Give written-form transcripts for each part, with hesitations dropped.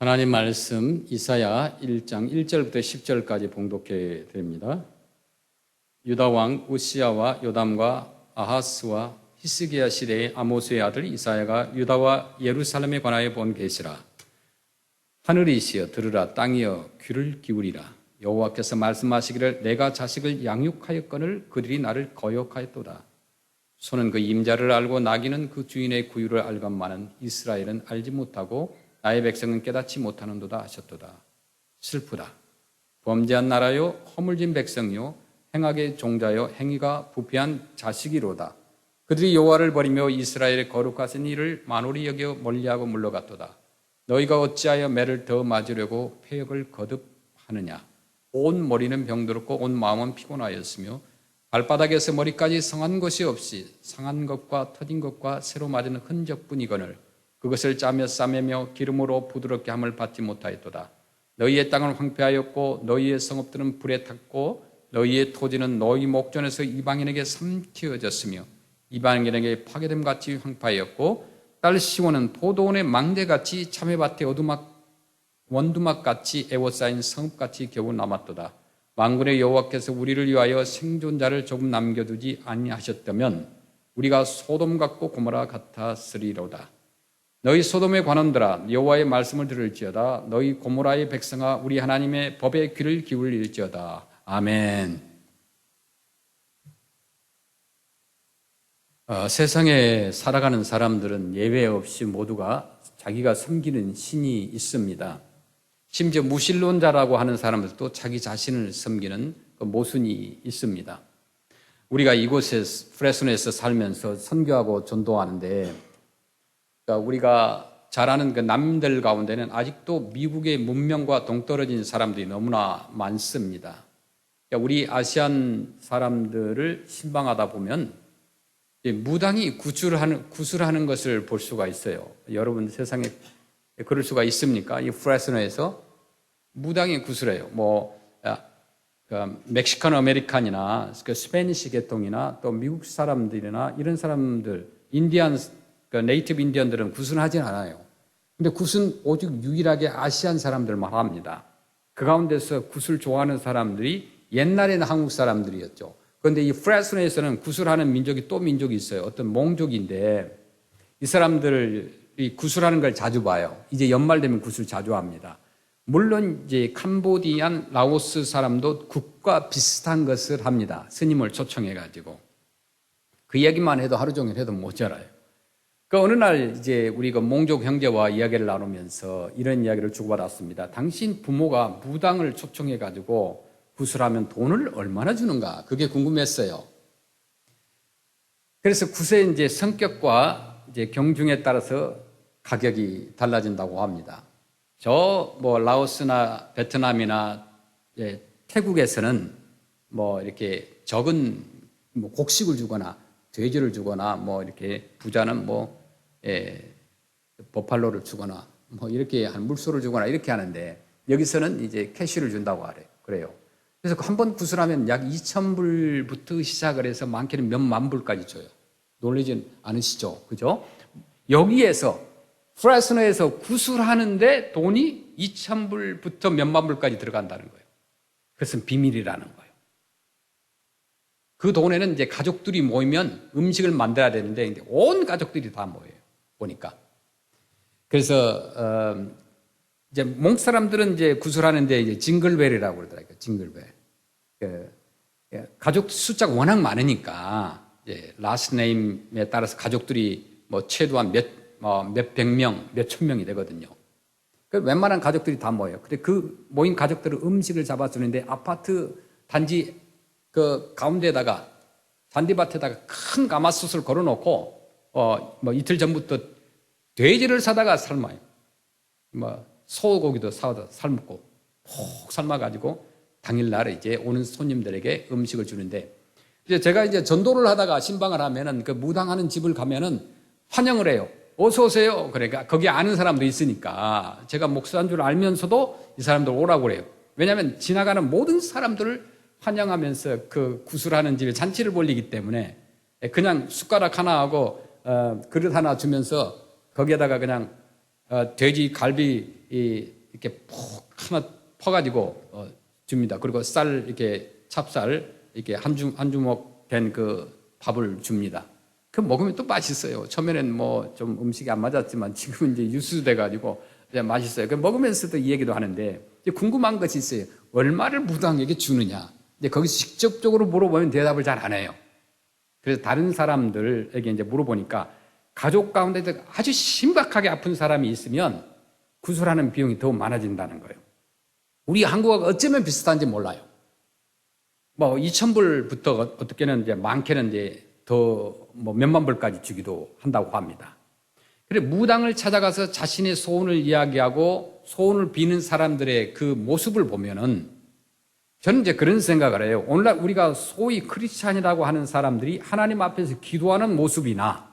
하나님 말씀 이사야 1장 1절부터 10절까지 봉독해 드립니다. 유다 왕 우시야와 요담과 아하스와 히스기야 시대의 아모스의 아들 이사야가 유다와 예루살렘에 관하여 본 계시라. 하늘이시여 들으라, 땅이여 귀를 기울이라. 여호와께서 말씀하시기를 내가 자식을 양육하였거늘 그들이 나를 거역하였도다. 소는 그 임자를 알고 나귀는 그 주인의 구유를 알건만은 이스라엘은 알지 못하고 나의 백성은 깨닫지 못하는도다 하셨도다. 슬프다. 범죄한 나라요 허물진 백성이요 행악의 종자요 행위가 부패한 자식이로다. 그들이 여호와를 버리며 이스라엘의 거룩하신 이를 만홀히 여겨 멀리하고 물러갔도다. 너희가 어찌하여 매를 더 맞으려고 폐역을 거듭하느냐. 온 머리는 병들었고 온 마음은 피곤하였으며 발바닥에서 머리까지 성한 것이 없이 상한 것과 터진 것과 새로 맞은 흔적뿐이거늘 그것을 짜며 싸매며 기름으로 부드럽게 함을 받지 못하였도다. 너희의 땅은 황폐하였고 너희의 성읍들은 불에 탔고 너희의 토지는 너희 목전에서 이방인에게 삼키어졌으며 이방인에게 파괴됨같이 황폐하였고 딸 시온은 포도원의 망대같이 참외밭의 원두막같이 애워싸인 성읍같이 겨우 남았도다. 만군의 여호와께서 우리를 위하여 생존자를 조금 남겨두지 아니하셨다면 우리가 소돔 같고 고모라 같았으리로다. 너희 소돔의 관원들아 여호와의 말씀을 들을지어다. 너희 고모라의 백성아 우리 하나님의 법에 귀를 기울일지어다. 아멘. 세상에 살아가는 사람들은 예외 없이 모두가 자기가 섬기는 신이 있습니다. 심지어 무신론자라고 하는 사람들도 자기 자신을 섬기는 그 모순이 있습니다. 우리가 이곳에 프레스노에서 살면서 선교하고 전도하는데 우리가 잘 아는 그 남들 가운데는 아직도 미국의 문명과 동떨어진 사람들이 너무나 많습니다. 우리 아시안 사람들을 신방하다 보면 무당이 구술하는 것을 볼 수가 있어요. 여러분 세상에 그럴 수가 있습니까? 이 프레스노에서 무당이 구술해요. 멕시칸 아메리칸이나 그 스페니시 계통이나 또 미국 사람들이나 이런 사람들, 네이티브 인디언들은 구슬은 하진 않아요. 근데 굿은 오직 유일하게 아시안 사람들만 합니다. 그 가운데서 굿을 좋아하는 사람들이 옛날에는 한국 사람들이었죠. 그런데 이 프레스노에서는 굿을하는 민족이 또 민족이 있어요. 어떤 몽족인데 이 사람들이 굿을하는 걸 자주 봐요. 이제 연말 되면 굿을 자주 합니다. 물론 이제 캄보디안, 라오스 사람도 굿과 비슷한 것을 합니다. 스님을 초청해가지고 그 이야기만 해도 하루 종일 해도 모자라요. 그 어느 날 이제 우리 그 몽족 형제와 이야기를 나누면서 이런 이야기를 주고받았습니다. 당신 부모가 무당을 초청해가지고 굿을하면 돈을 얼마나 주는가? 그게 궁금했어요. 그래서 굿의 이제 성격과 이제 경중에 따라서 가격이 달라진다고 합니다. 라오스나 베트남이나 태국에서는 이렇게 적은 곡식을 주거나 돼지를 주거나 이렇게 부자는 버팔로를 주거나 이렇게 한 물소를 주거나 이렇게 하는데 여기서는 이제 캐시를 준다고 그래요. 그래서 한 번 구슬하면 약 2,000불부터 시작을 해서 많게는 몇만 불까지 줘요. 놀라지 않으시죠? 그죠? 여기에서 프레스노에서 구슬하는데 돈이 2,000불부터 몇만 불까지 들어간다는 거예요. 그것은 비밀이라는 거예요. 그 돈에는 이제 가족들이 모이면 음식을 만들어야 되는데 온 가족들이 다 모여요. 보니까. 그래서 이제 몽 사람들은 이제 구슬하는데 이제 징글벨이라고 그러더라고요. 징글벨. 가족 숫자가 워낙 많으니까 이제 라스트 네임에 따라서 가족들이 최소한 몇백 명, 몇천 명이 되거든요. 웬만한 가족들이 다 모여요. 근데 그 모인 가족들은 음식을 잡아주는데 아파트 단지 그 가운데다가 잔디밭에다가 큰 가마솥을 걸어놓고 이틀 전부터 돼지를 사다가 삶아요. 소고기도 사다 삶고 푹 삶아가지고 당일날 이제 오는 손님들에게 음식을 주는데 이제 제가 이제 전도를 하다가 신방을 하면은 그 무당하는 집을 가면은 환영을 해요. 어서 오세요. 그러니까 거기 아는 사람도 있으니까 제가 목사인 줄 알면서도 이 사람들 오라고 그래요. 왜냐하면 지나가는 모든 사람들을 환영하면서 그 구슬하는 집에 잔치를 벌리기 때문에 그냥 숟가락 하나 하고 그릇 하나 주면서 거기에다가 그냥 돼지 갈비 이렇게 푹 하나 퍼가지고 줍니다. 그리고 쌀 이렇게 찹쌀 이렇게 한 주먹 된 그 밥을 줍니다. 그 먹으면 또 맛있어요. 처음에는 뭐 좀 음식이 안 맞았지만 지금은 이제 유수돼 가지고 이제 맛있어요. 그 먹으면서도 이 얘기도 하는데 이제 궁금한 것이 있어요. 얼마를 무당에게 주느냐? 이제 거기서 직접적으로 물어보면 대답을 잘 안 해요. 그래서 다른 사람들에게 이제 물어보니까 가족 가운데 아주 심각하게 아픈 사람이 있으면 구술하는 비용이 더 많아진다는 거예요. 우리 한국하고 어쩌면 비슷한지 몰라요. 뭐 2,000불부터 어떻게는 이제 많게는 이제 더 뭐 몇만 불까지 주기도 한다고 합니다. 그래 무당을 찾아가서 자신의 소원을 이야기하고 소원을 비는 사람들의 그 모습을 보면은 저는 이제 그런 생각을 해요. 오늘날 우리가 소위 크리스찬이라고 하는 사람들이 하나님 앞에서 기도하는 모습이나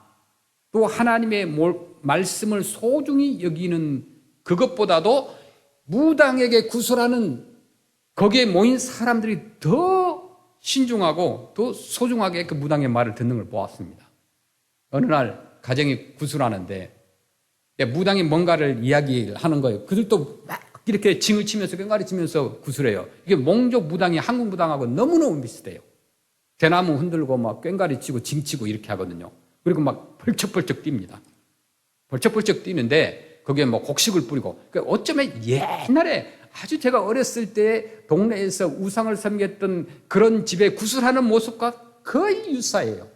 또 하나님의 말씀을 소중히 여기는 그것보다도 무당에게 구술하는 거기에 모인 사람들이 더 신중하고 더 소중하게 그 무당의 말을 듣는 걸 보았습니다. 어느 날 가정이 구술하는데 무당이 뭔가를 이야기하는 거예요. 그들도 막 이렇게 징을 치면서 꽹과리 치면서 구술해요. 이게 몽족 무당이 한국 무당하고 너무너무 비슷해요. 대나무 흔들고 막 꽹과리 치고 징 치고 이렇게 하거든요. 그리고 막 벌쩍벌쩍 뜁니다. 벌쩍벌쩍 뛰는데 거기에 뭐 곡식을 뿌리고 어쩌면 옛날에 아주 제가 어렸을 때 동네에서 우상을 섬겼던 그런 집에 구슬하는 모습과 거의 유사해요.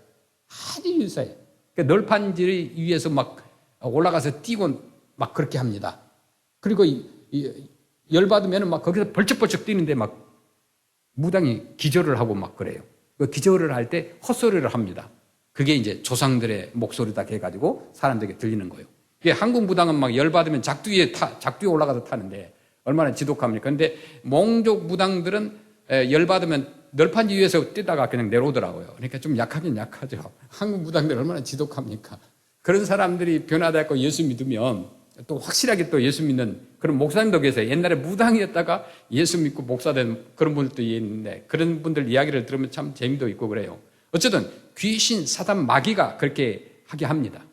아주 유사해요. 널판지 위에서 막 올라가서 뛰고 막 그렇게 합니다. 그리고 열받으면 막 거기서 벌쩍벌쩍 뛰는데 막 무당이 기절을 하고 막 그래요. 그 기절을 할 때 헛소리를 합니다. 그게 이제 조상들의 목소리다 해가지고 사람들에게 들리는 거예요. 한국 무당은 막 열받으면 작두에 올라가서 타는데 얼마나 지독합니까? 근데 몽족 무당들은 열받으면 널판지 위에서 뛰다가 그냥 내려오더라고요. 그러니까 좀 약하긴 약하죠. 한국 무당들 얼마나 지독합니까? 그런 사람들이 변화되고 예수 믿으면 또 확실하게 또 예수 믿는 그런 목사님도 계세요. 옛날에 무당이었다가 예수 믿고 목사된 그런 분들도 있는데 그런 분들 이야기를 들으면 참 재미도 있고 그래요. 어쨌든 귀신, 사단, 마귀가 그렇게 하게 합니다.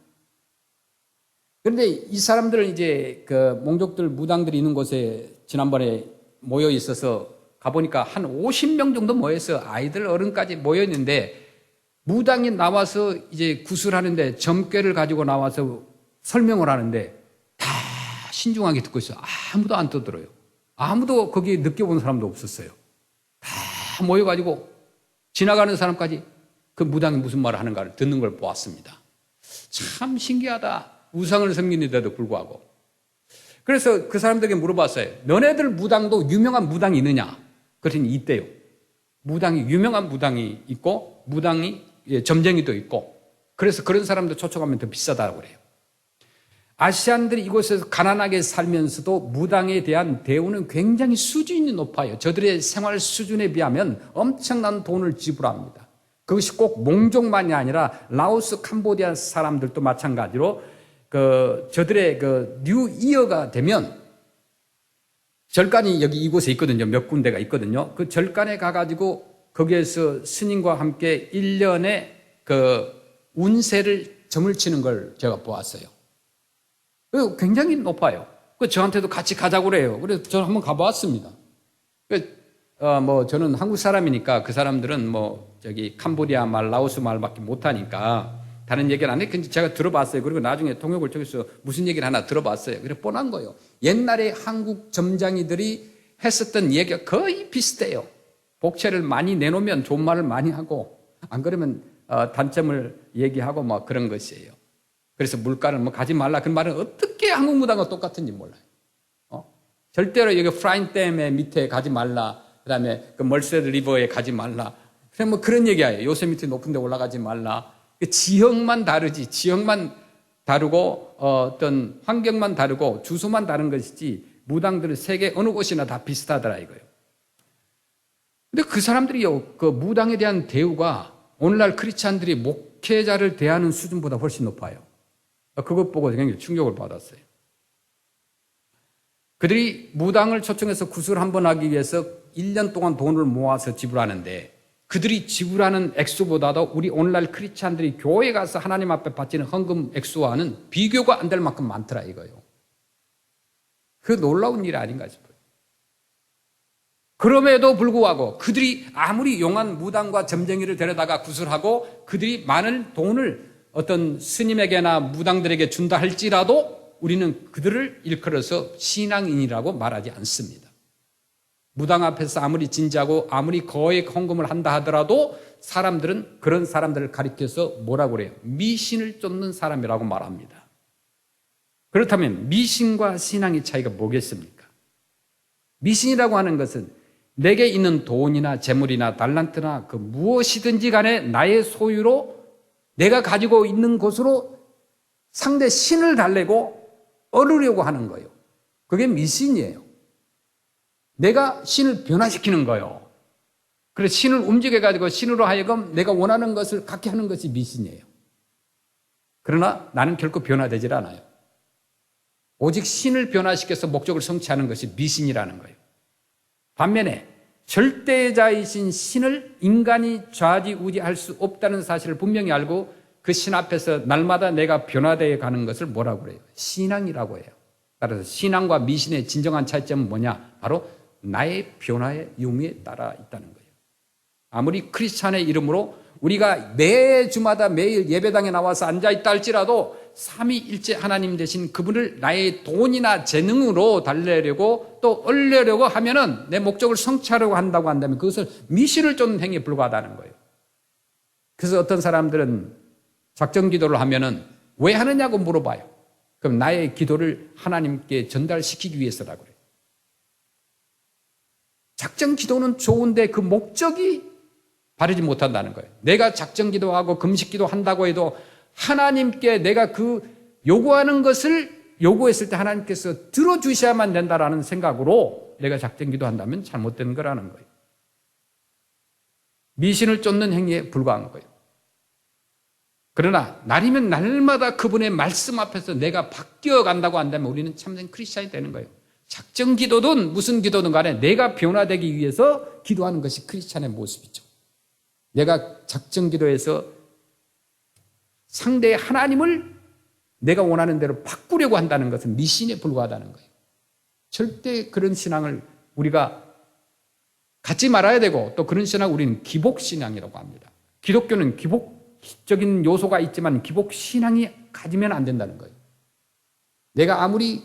그런데 이 사람들은 이제 그 몽족들, 무당들이 있는 곳에 지난번에 모여 있어서 가보니까 한 50명 정도 모여서 아이들, 어른까지 모여 있는데 무당이 나와서 이제 구슬하는데 점괘를 가지고 나와서 설명을 하는데 다 신중하게 듣고 있어요. 아무도 안 떠들어요. 아무도 거기에 늦게 온 사람도 없었어요. 다 모여가지고 지나가는 사람까지 그 무당이 무슨 말을 하는가를 듣는 걸 보았습니다. 참 신기하다. 우상을 섬기는데도 불구하고. 그래서 그 사람들에게 물어봤어요. 너네들 무당도 유명한 무당이 있느냐? 그랬더니 있대요. 유명한 무당이 있고 무당이 점쟁이도 있고 그래서 그런 사람들 초청하면 더 비싸다고 그래요. 아시안들이 이곳에서 가난하게 살면서도 무당에 대한 대우는 굉장히 수준이 높아요. 저들의 생활 수준에 비하면 엄청난 돈을 지불합니다. 그것이 꼭 몽족만이 아니라 라오스, 캄보디아 사람들도 마찬가지로 저들의 뉴 이어가 되면 절간이 여기 이곳에 있거든요. 몇 군데가 있거든요. 그 절간에 가가지고 거기에서 스님과 함께 1년에 운세를 점을 치는 걸 제가 보았어요. 굉장히 높아요. 저한테도 같이 가자고 그래요. 그래서 저는 한번 가보았습니다. 저는 한국 사람이니까 그 사람들은 캄보디아 말, 라오스 말밖에 못하니까 다른 얘기는 안 해. 근데 제가 들어봤어요. 그리고 나중에 통역을 통해서 무슨 얘기를 하나 들어봤어요. 그래 뻔한 거예요. 옛날에 한국 점장이들이 했었던 얘기가 거의 비슷해요. 복채를 많이 내놓으면 좋은 말을 많이 하고 안 그러면 단점을 얘기하고 막 그런 것이에요. 그래서 물가를 가지 말라 그런 말은 어떻게 한국 무당과 똑같은지 몰라요. 절대로 여기 프라인댐의 밑에 가지 말라. 그다음에 그 멀세드 리버에 가지 말라. 그냥 그런 얘기예요. 요세미티 높은 데 올라가지 말라. 지형만 다르지. 지형만 다르고 어떤 환경만 다르고 주소만 다른 것이지 무당들은 세계 어느 곳이나 다 비슷하더라 이거예요. 근데 그 사람들이요, 그 무당에 대한 대우가 오늘날 크리스찬들이 목회자를 대하는 수준보다 훨씬 높아요. 그것 보고 굉장히 충격을 받았어요. 그들이 무당을 초청해서 구슬 한 번 하기 위해서 1년 동안 돈을 모아서 지불하는데 그들이 지불하는 액수보다도 우리 오늘날 크리스찬들이 교회 가서 하나님 앞에 바치는 헌금 액수와는 비교가 안 될 만큼 많더라 이거예요. 그 놀라운 일이 아닌가 싶어요. 그럼에도 불구하고 그들이 아무리 용한 무당과 점쟁이를 데려다가 구술하고 그들이 많은 돈을 어떤 스님에게나 무당들에게 준다 할지라도 우리는 그들을 일컬어서 신앙인이라고 말하지 않습니다. 무당 앞에서 아무리 진지하고 아무리 거액 헌금을 한다 하더라도 사람들은 그런 사람들을 가리켜서 뭐라고 그래요? 미신을 쫓는 사람이라고 말합니다. 그렇다면 미신과 신앙의 차이가 뭐겠습니까? 미신이라고 하는 것은 내게 있는 돈이나 재물이나 달란트나 그 무엇이든지 간에 나의 소유로 내가 가지고 있는 것으로 상대 신을 달래고 얻으려고 하는 거예요. 그게 미신이에요. 내가 신을 변화시키는 거예요. 그래서 신을 움직여가지고 신으로 하여금 내가 원하는 것을 갖게 하는 것이 미신이에요. 그러나 나는 결코 변화되질 않아요. 오직 신을 변화시켜서 목적을 성취하는 것이 미신이라는 거예요. 반면에 절대자이신 신을 인간이 좌지우지할 수 없다는 사실을 분명히 알고 그 신 앞에서 날마다 내가 변화되어 가는 것을 뭐라고 그래요? 신앙이라고 해요. 따라서 신앙과 미신의 진정한 차이점은 뭐냐? 바로 나의 변화의 유무에 따라 있다는 거예요. 아무리 크리스찬의 이름으로 우리가 매주마다 매일 예배당에 나와서 앉아있다 할지라도 삼위일체 하나님 되신 그분을 나의 돈이나 재능으로 달래려고 또 얻으려고 하면은 내 목적을 성취하려고 한다고 한다면 그것을 미신을 쫓는 행위에 불과하다는 거예요. 그래서 어떤 사람들은 작정 기도를 하면은 왜 하느냐고 물어봐요. 그럼 나의 기도를 하나님께 전달시키기 위해서라고 그래요. 작정 기도는 좋은데 그 목적이 바르지 못한다는 거예요. 내가 작정 기도하고 금식 기도한다고 해도 하나님께 내가 그 요구하는 것을 요구했을 때 하나님께서 들어주셔야만 된다라는 생각으로 내가 작정 기도한다면 잘못된 거라는 거예요. 미신을 쫓는 행위에 불과한 거예요. 그러나 날이면 날마다 그분의 말씀 앞에서 내가 바뀌어 간다고 한다면 우리는 참된 크리스찬이 되는 거예요. 작정 기도든 무슨 기도든 간에 내가 변화되기 위해서 기도하는 것이 크리스찬의 모습이죠. 내가 작정 기도해서 상대의 하나님을 내가 원하는 대로 바꾸려고 한다는 것은 미신에 불과하다는 거예요. 절대 그런 신앙을 우리가 갖지 말아야 되고 또 그런 신앙을 우리는 기복신앙이라고 합니다. 기독교는 기복적인 요소가 있지만 기복신앙이 가지면 안 된다는 거예요. 내가 아무리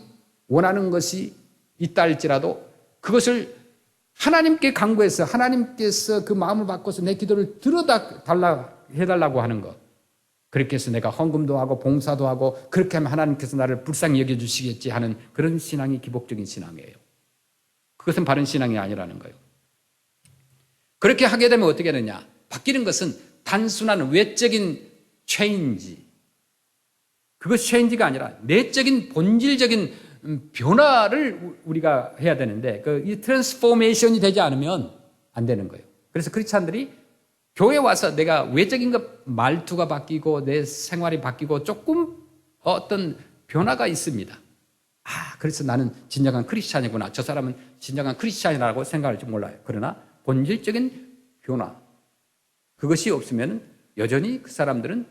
원하는 것이 있다 할지라도 그것을 하나님께 간구해서 하나님께서 그 마음을 바꿔서 내 기도를 해달라고 하는 것. 그렇게 해서 내가 헌금도 하고 봉사도 하고 그렇게 하면 하나님께서 나를 불쌍히 여겨주시겠지 하는 그런 신앙이 기복적인 신앙이에요. 그것은 바른 신앙이 아니라는 거예요. 그렇게 하게 되면 어떻게 되느냐? 바뀌는 것은 단순한 외적인 체인지. 그것이 체인지가 아니라 내적인 본질적인 변화를 우리가 해야 되는데 이 트랜스포메이션이 되지 않으면 안 되는 거예요. 그래서 크리스찬들이 교회 와서 내가 외적인 것 말투가 바뀌고 내 생활이 바뀌고 조금 어떤 변화가 있습니다. 그래서 나는 진정한 크리스찬이구나. 저 사람은 진정한 크리스찬이라고 생각할지 몰라요. 그러나 본질적인 변화 그것이 없으면 여전히 그 사람들은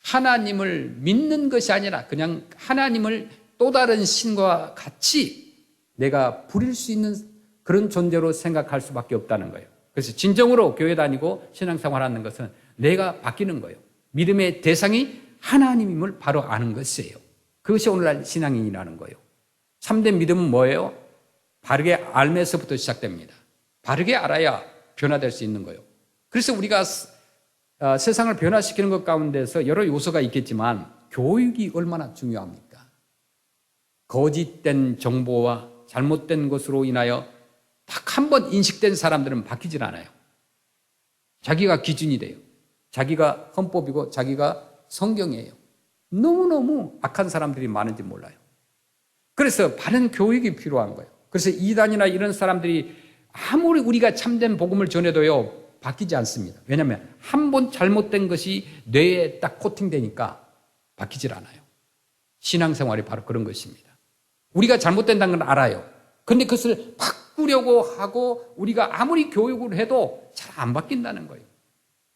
하나님을 믿는 것이 아니라 그냥 하나님을 또 다른 신과 같이 내가 부릴 수 있는 그런 존재로 생각할 수밖에 없다는 거예요. 그래서 진정으로 교회 다니고 신앙생활하는 것은 내가 바뀌는 거예요. 믿음의 대상이 하나님임을 바로 아는 것이에요. 그것이 오늘날 신앙인이라는 거예요. 참된 믿음은 뭐예요? 바르게 알면서부터 시작됩니다. 바르게 알아야 변화될 수 있는 거예요. 그래서 우리가 세상을 변화시키는 것 가운데서 여러 요소가 있겠지만 교육이 얼마나 중요합니까? 거짓된 정보와 잘못된 것으로 인하여 딱 한 번 인식된 사람들은 바뀌질 않아요. 자기가 기준이 돼요. 자기가 헌법이고 자기가 성경이에요. 너무너무 악한 사람들이 많은지 몰라요. 그래서 바른 교육이 필요한 거예요. 그래서 이단이나 이런 사람들이 아무리 우리가 참된 복음을 전해도요 바뀌지 않습니다. 왜냐하면 한 번 잘못된 것이 뇌에 딱 코팅되니까 바뀌질 않아요. 신앙생활이 바로 그런 것입니다. 우리가 잘못된다는 걸 알아요. 그런데 그것을 바꾸려고 하고 우리가 아무리 교육을 해도 잘 안 바뀐다는 거예요.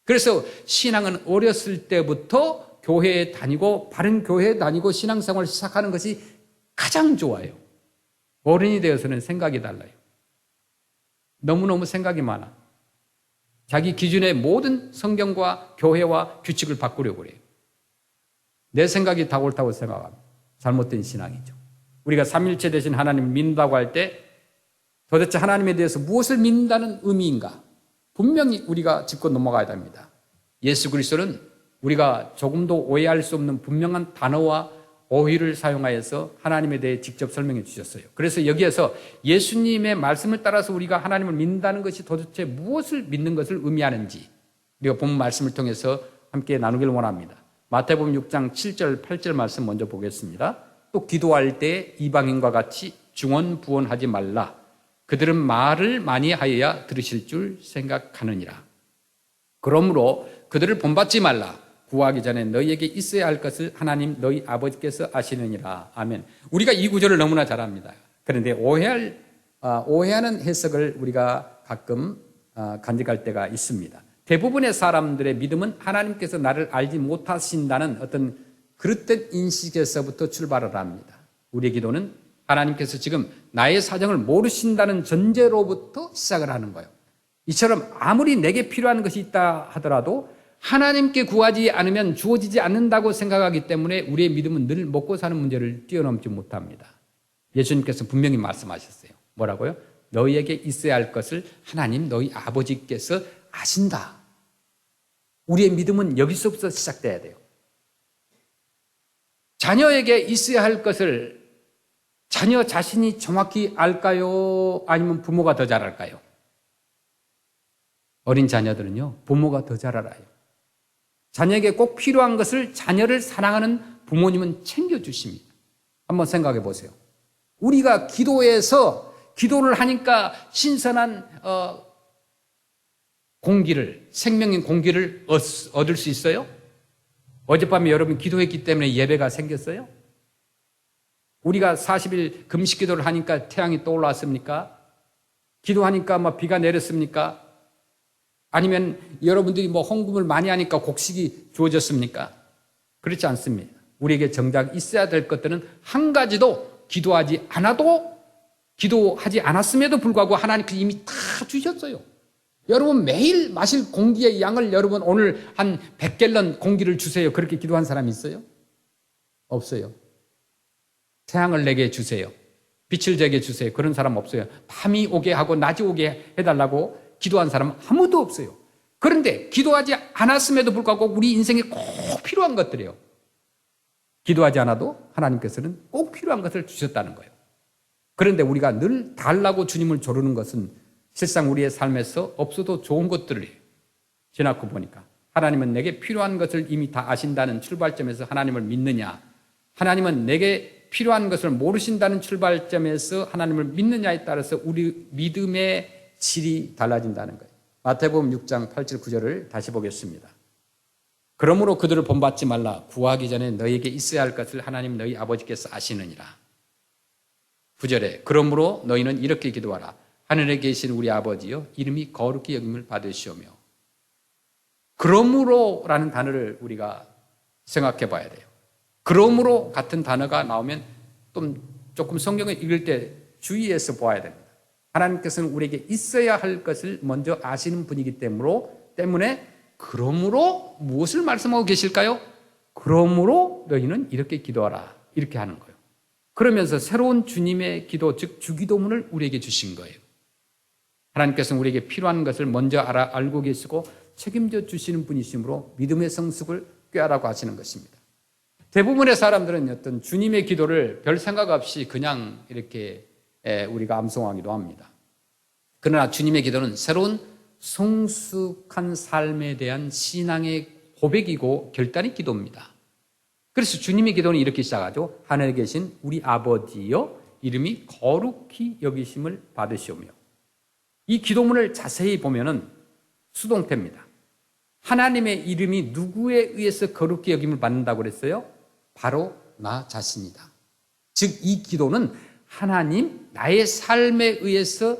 그래서 신앙은 어렸을 때부터 교회에 다니고 바른 교회에 다니고 신앙생활을 시작하는 것이 가장 좋아요. 어른이 되어서는 생각이 달라요. 너무너무 생각이 많아. 자기 기준의 모든 성경과 교회와 규칙을 바꾸려고 그래요. 내 생각이 다 옳다고 생각합니다. 잘못된 신앙이죠. 우리가 삼일체 되신 하나님을 믿는다고 할 때 도대체 하나님에 대해서 무엇을 믿는다는 의미인가? 분명히 우리가 짚고 넘어가야 됩니다. 예수 그리스도는 우리가 조금도 오해할 수 없는 분명한 단어와 어휘를 사용하여서 하나님에 대해 직접 설명해 주셨어요. 그래서 여기에서 예수님의 말씀을 따라서 우리가 하나님을 믿는다는 것이 도대체 무엇을 믿는 것을 의미하는지 우리가 본 말씀을 통해서 함께 나누기를 원합니다. 마태복음 6장 7절 8절 말씀 먼저 보겠습니다. 또 기도할 때 이방인과 같이 중언부언하지 말라. 그들은 말을 많이 하여야 들으실 줄 생각하느니라. 그러므로 그들을 본받지 말라. 구하기 전에 너희에게 있어야 할 것을 하나님 너희 아버지께서 아시느니라. 아멘. 우리가 이 구절을 너무나 잘 압니다. 그런데 오해하는 해석을 우리가 가끔 간직할 때가 있습니다. 대부분의 사람들의 믿음은 하나님께서 나를 알지 못하신다는 어떤 그릇된 인식에서부터 출발을 합니다. 우리의 기도는 하나님께서 지금 나의 사정을 모르신다는 전제로부터 시작을 하는 거예요. 이처럼 아무리 내게 필요한 것이 있다 하더라도 하나님께 구하지 않으면 주어지지 않는다고 생각하기 때문에 우리의 믿음은 늘 먹고 사는 문제를 뛰어넘지 못합니다. 예수님께서 분명히 말씀하셨어요. 뭐라고요? 너희에게 있어야 할 것을 하나님 너희 아버지께서 아신다. 우리의 믿음은 여기서부터 시작돼야 돼요. 자녀에게 있어야 할 것을 자녀 자신이 정확히 알까요? 아니면 부모가 더 잘 알까요? 어린 자녀들은요, 부모가 더 잘 알아요. 자녀에게 꼭 필요한 것을 자녀를 사랑하는 부모님은 챙겨주십니다. 한번 생각해 보세요. 우리가 기도해서 기도를 하니까 신선한 생명인 공기를 얻을 수 있어요? 어젯밤에 여러분 기도했기 때문에 예배가 생겼어요? 우리가 40일 금식 기도를 하니까 태양이 떠올랐습니까? 기도하니까 비가 내렸습니까? 아니면 여러분들이 헌금을 많이 하니까 곡식이 주어졌습니까? 그렇지 않습니다. 우리에게 정작 있어야 될 것들은 한 가지도 기도하지 않았음에도 불구하고 하나님께서 이미 다 주셨어요. 여러분 매일 마실 공기의 양을 여러분 오늘 한 100갤런 공기를 주세요. 그렇게 기도한 사람이 있어요? 없어요. 태양을 내게 주세요. 빛을 제게 주세요. 그런 사람 없어요. 밤이 오게 하고 낮이 오게 해달라고 기도한 사람은 아무도 없어요. 그런데 기도하지 않았음에도 불구하고 우리 인생에 꼭 필요한 것들이에요. 기도하지 않아도 하나님께서는 꼭 필요한 것을 주셨다는 거예요. 그런데 우리가 늘 달라고 주님을 조르는 것은 실상 우리의 삶에서 없어도 좋은 것들이에요. 지나고 보니까 하나님은 내게 필요한 것을 이미 다 아신다는 출발점에서 하나님을 믿느냐, 하나님은 내게 필요한 것을 모르신다는 출발점에서 하나님을 믿느냐에 따라서 우리 믿음의 질이 달라진다는 거예요. 마태복음 6장 8절 9절을 다시 보겠습니다. 그러므로 그들을 본받지 말라. 구하기 전에 너희에게 있어야 할 것을 하나님 너희 아버지께서 아시느니라. 9절에 그러므로 너희는 이렇게 기도하라. 하늘에 계신 우리 아버지여, 이름이 거룩히 여김을 받으시오며. 그러므로라는 단어를 우리가 생각해 봐야 돼요. 그러므로 같은 단어가 나오면 좀 조금 성경을 읽을 때 주의해서 보아야 됩니다. 하나님께서는 우리에게 있어야 할 것을 먼저 아시는 분이기 때문에 그러므로 무엇을 말씀하고 계실까요? 그러므로 너희는 이렇게 기도하라. 이렇게 하는 거예요. 그러면서 새로운 주님의 기도, 즉 주기도문을 우리에게 주신 거예요. 하나님께서는 우리에게 필요한 것을 먼저 알고 계시고 책임져 주시는 분이시므로 믿음의 성숙을 꾀하라고 하시는 것입니다. 대부분의 사람들은 어떤 주님의 기도를 별 생각 없이 그냥 이렇게 우리가 암송하기도 합니다. 그러나 주님의 기도는 새로운 성숙한 삶에 대한 신앙의 고백이고 결단의 기도입니다. 그래서 주님의 기도는 이렇게 시작하죠. 하늘에 계신 우리 아버지여, 이름이 거룩히 여기심을 받으시오며. 이 기도문을 자세히 보면은 수동태입니다. 하나님의 이름이 누구에 의해서 거룩히 여김을 받는다고 그랬어요? 바로 나 자신이다. 즉 이 기도는 하나님, 나의 삶에 의해서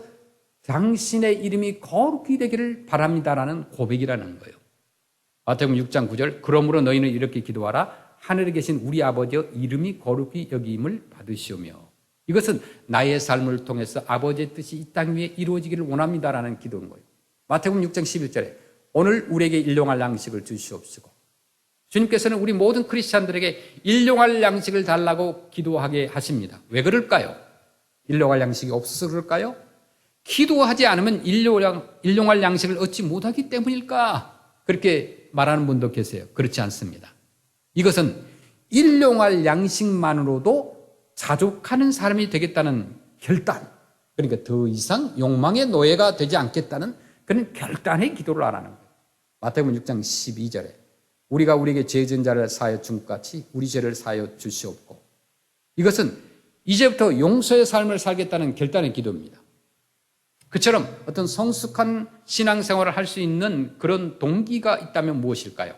당신의 이름이 거룩히 되기를 바랍니다라는 고백이라는 거예요. 마태복음 6장 9절 그러므로 너희는 이렇게 기도하라. 하늘에 계신 우리 아버지여, 이름이 거룩히 여김을 받으시오며. 이것은 나의 삶을 통해서 아버지의 뜻이 이 땅 위에 이루어지기를 원합니다라는 기도인 거예요. 마태복음 6장 11절에 오늘 우리에게 일용할 양식을 주시옵시고, 주님께서는 우리 모든 크리스찬들에게 일용할 양식을 달라고 기도하게 하십니다. 왜 그럴까요? 일용할 양식이 없어서 그럴까요? 기도하지 않으면 일용할 양식을 얻지 못하기 때문일까? 그렇게 말하는 분도 계세요. 그렇지 않습니다. 이것은 일용할 양식만으로도 자족하는 사람이 되겠다는 결단, 그러니까 더 이상 욕망의 노예가 되지 않겠다는 그런 결단의 기도를 안 하는 거예요. 마태복음 6장 12절에 우리가 우리에게 죄 지은 자를 사하여 준 것 같이 우리 죄를 사하여 주시옵고, 이것은 이제부터 용서의 삶을 살겠다는 결단의 기도입니다. 그처럼 어떤 성숙한 신앙생활을 할 수 있는 그런 동기가 있다면 무엇일까요?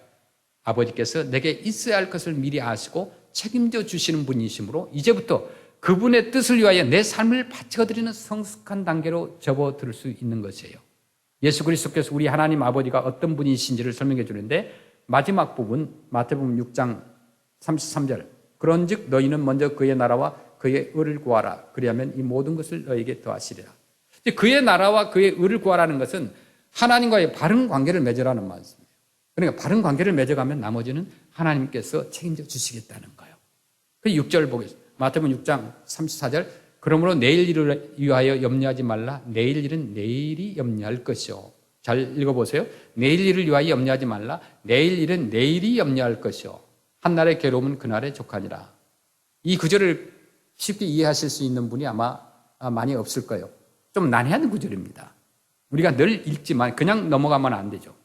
아버지께서 내게 있어야 할 것을 미리 아시고 책임져 주시는 분이시므로 이제부터 그분의 뜻을 위하여 내 삶을 바쳐드리는 성숙한 단계로 접어들 수 있는 것이에요. 예수 그리스도께서 우리 하나님 아버지가 어떤 분이신지를 설명해 주는데, 마지막 부분 마태복음 6장 33절, 그런즉 너희는 먼저 그의 나라와 그의 의를 구하라. 그리하면 이 모든 것을 너희에게 더하시리라. 그의 나라와 그의 의를 구하라는 것은 하나님과의 바른 관계를 맺으라는 말씀이에요. 그러니까 바른 관계를 맺어가면 나머지는 하나님께서 책임져 주시겠다는 거예요. 그 6절 보겠습니다. 마태복음 6장 34절, 그러므로 내일 일을 위하여 염려하지 말라. 내일 일은 내일이 염려할 것이요. 잘 읽어보세요. 내일 일을 위하여 염려하지 말라. 내일 일은 내일이 염려할 것이요. 한날의 괴로움은 그날의 족하니라. 이 구절을 쉽게 이해하실 수 있는 분이 아마 많이 없을 거예요. 좀 난해한 구절입니다. 우리가 늘 읽지만 그냥 넘어가면 안 되죠.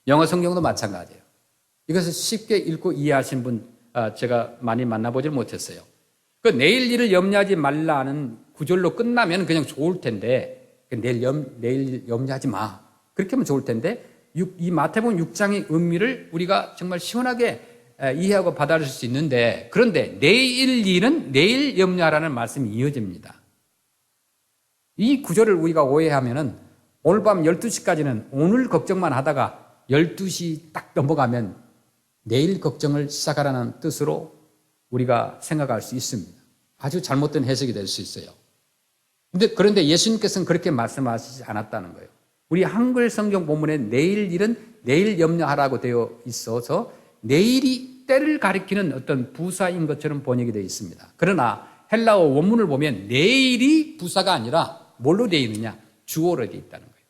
영어 성경도 마찬가지예요. 이것을 쉽게 읽고 이해하신 분 제가 많이 만나보질 못했어요. 그 내일 일을 염려하지 말라는 구절로 끝나면 그냥 좋을 텐데, 내일 염려하지 마, 그렇게 하면 좋을 텐데, 이 마태복음 6장의 의미를 우리가 정말 시원하게 이해하고 받아들일 수 있는데, 그런데 내일 일은 내일 염려하라는 말씀이 이어집니다. 이 구절을 우리가 오해하면은 오늘 밤 12시까지는 오늘 걱정만 하다가 12시 딱 넘어가면 내일 걱정을 시작하라는 뜻으로 우리가 생각할 수 있습니다. 아주 잘못된 해석이 될 수 있어요. 그런데 예수님께서는 그렇게 말씀하시지 않았다는 거예요. 우리 한글 성경 본문에 내일 일은 내일 염려하라고 되어 있어서 내일이 때를 가리키는 어떤 부사인 것처럼 번역이 되어 있습니다. 그러나 헬라어 원문을 보면 내일이 부사가 아니라 뭘로 되어 있느냐? 주어로 되어 있다는 거예요.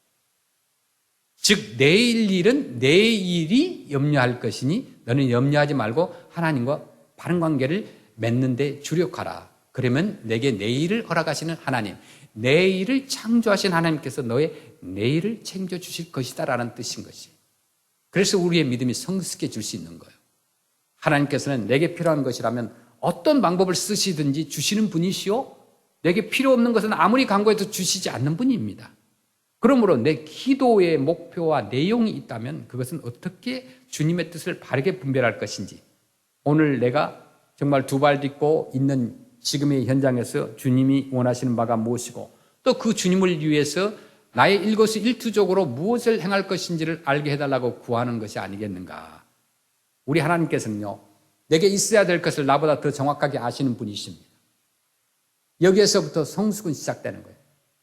즉 내일 일은 내일이 염려할 것이니 너는 염려하지 말고 하나님과 바른 관계를 맺는 데 주력하라. 그러면 내게 내일을 허락하시는 하나님, 내일을 창조하신 하나님께서 너의 내일을 챙겨 주실 것이다 라는 뜻인 것이. 그래서 우리의 믿음이 성숙해질 수 있는 거예요. 하나님께서는 내게 필요한 것이라면 어떤 방법을 쓰시든지 주시는 분이시오, 내게 필요 없는 것은 아무리 간구해도 주시지 않는 분입니다. 그러므로 내 기도의 목표와 내용이 있다면 그것은 어떻게 주님의 뜻을 바르게 분별할 것인지, 오늘 내가 정말 두 발 딛고 있는 지금의 현장에서 주님이 원하시는 바가 무엇이고 또 그 주님을 위해서 나의 일거수일투족으로 무엇을 행할 것인지를 알게 해달라고 구하는 것이 아니겠는가. 우리 하나님께서는요, 내게 있어야 될 것을 나보다 더 정확하게 아시는 분이십니다. 여기에서부터 성숙은 시작되는 거예요.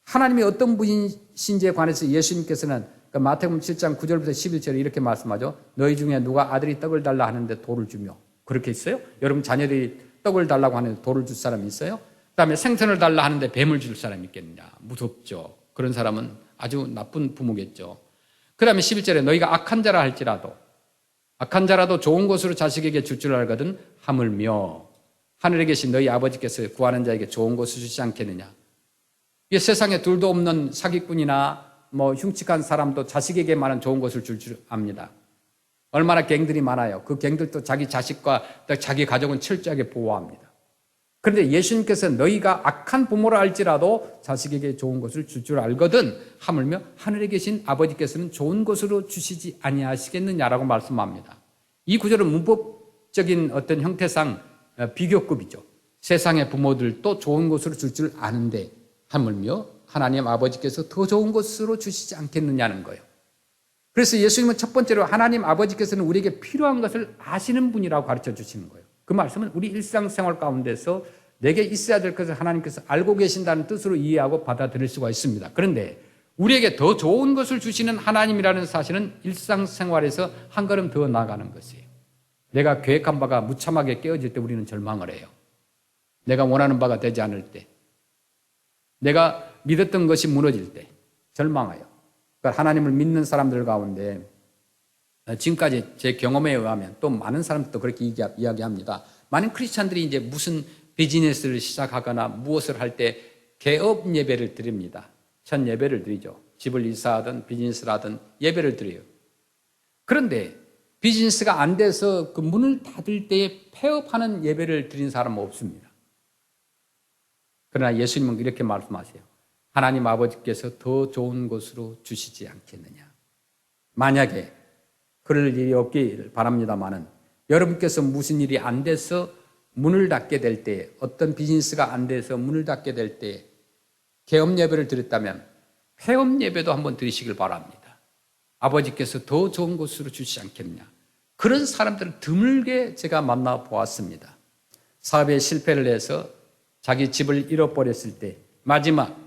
하나님이 어떤 분이신지에 관해서 예수님께서는 마태복음 7장 9절부터 11절에 이렇게 말씀하죠. 너희 중에 누가 아들이 떡을 달라 하는데 돌을 주며, 그렇게 있어요? 여러분 자녀들이 떡을 달라고 하는데 돌을 줄 사람이 있어요? 그 다음에 생선을 달라 하는데 뱀을 줄 사람이 있겠느냐? 무섭죠. 그런 사람은 아주 나쁜 부모겠죠. 그 다음에 11절에 너희가 악한 자라 할지라도 좋은 것으로 자식에게 줄 줄 알거든 하물며 하늘에 계신 너희 아버지께서 구하는 자에게 좋은 것을 주지 않겠느냐. 이 세상에 둘도 없는 사기꾼이나 흉측한 사람도 자식에게만은 좋은 것을 줄 압니다. 얼마나 갱들이 많아요. 그 갱들도 자기 자식과 자기 가족은 철저하게 보호합니다. 그런데 예수님께서 너희가 악한 부모라 할지라도 자식에게 좋은 것을 줄 알거든 하물며 하늘에 계신 아버지께서는 좋은 것으로 주시지 아니하시겠느냐라고 말씀합니다. 이 구절은 문법적인 어떤 형태상 비교급이죠. 세상의 부모들도 좋은 것으로 줄 아는데 하물며 하나님 아버지께서 더 좋은 것으로 주시지 않겠느냐는 거예요. 그래서 예수님은 첫 번째로 하나님 아버지께서는 우리에게 필요한 것을 아시는 분이라고 가르쳐 주시는 거예요. 그 말씀은 우리 일상생활 가운데서 내게 있어야 될 것을 하나님께서 알고 계신다는 뜻으로 이해하고 받아들일 수가 있습니다. 그런데 우리에게 더 좋은 것을 주시는 하나님이라는 사실은 일상생활에서 한 걸음 더 나아가는 것이에요. 내가 계획한 바가 무참하게 깨어질 때 우리는 절망을 해요. 내가 원하는 바가 되지 않을 때, 내가 믿었던 것이 무너질 때 절망해요. 그러니까 하나님을 믿는 사람들 가운데 지금까지 제 경험에 의하면 또 많은 사람들도 그렇게 이야기합니다. 많은 크리스찬들이 이제 무슨 비즈니스를 시작하거나 무엇을 할 때 개업 예배를 드립니다. 첫 예배를 드리죠. 집을 이사하든 비즈니스를 하든 예배를 드려요. 그런데 비즈니스가 안 돼서 그 문을 닫을 때에 폐업하는 예배를 드린 사람은 없습니다. 그러나 예수님은 이렇게 말씀하세요. 하나님 아버지께서 더 좋은 곳으로 주시지 않겠느냐. 만약에 그럴 일이 없길 바랍니다마는 여러분께서 무슨 일이 안 돼서 문을 닫게 될 때, 어떤 비즈니스가 안 돼서 문을 닫게 될 때 개업 예배를 드렸다면 폐업 예배도 한번 드리시길 바랍니다. 아버지께서 더 좋은 곳으로 주시지 않겠냐. 그런 사람들을 드물게 제가 만나보았습니다. 사업에 실패를 해서 자기 집을 잃어버렸을 때 마지막